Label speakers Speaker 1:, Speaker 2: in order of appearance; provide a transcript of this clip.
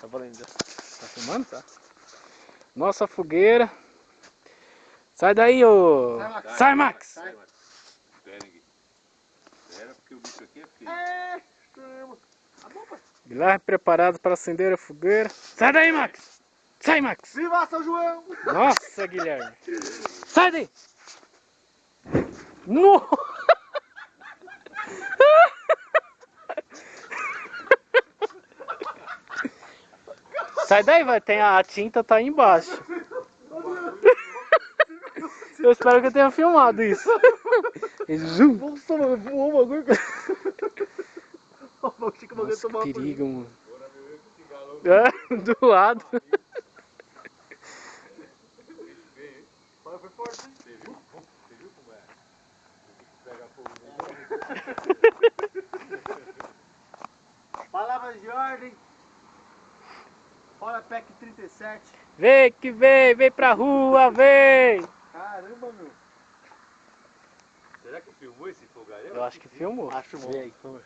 Speaker 1: Tá valendo já. Tá filmando? Tá. Nossa fogueira. Sai daí, ô. Sai, Max!
Speaker 2: Sai, Max. Espera, porque o bicho aqui é feio.
Speaker 1: Guilherme preparado para acender a fogueira. Sai daí, Max! Sai, Max!
Speaker 3: Viva São João!
Speaker 1: Nossa, Guilherme! Sai daí! No! Sai daí, vai. Tem a tinta tá aí embaixo. Eu espero que eu tenha filmado isso.
Speaker 3: Nossa, mano, voou o bagulho.
Speaker 1: Nossa, que perigo, mano. É, do lado.
Speaker 3: Foi forte, hein?
Speaker 2: Você viu como é? Pega fogo.
Speaker 3: Palavras de ordem. Fora PEC 37.
Speaker 1: Vem que vem, vem pra rua, vem!
Speaker 3: Caramba, meu.
Speaker 2: Será que filmou esse fogaréu?
Speaker 1: Eu acho que filmou.
Speaker 3: Acho bom.
Speaker 1: Vê aí, por favor.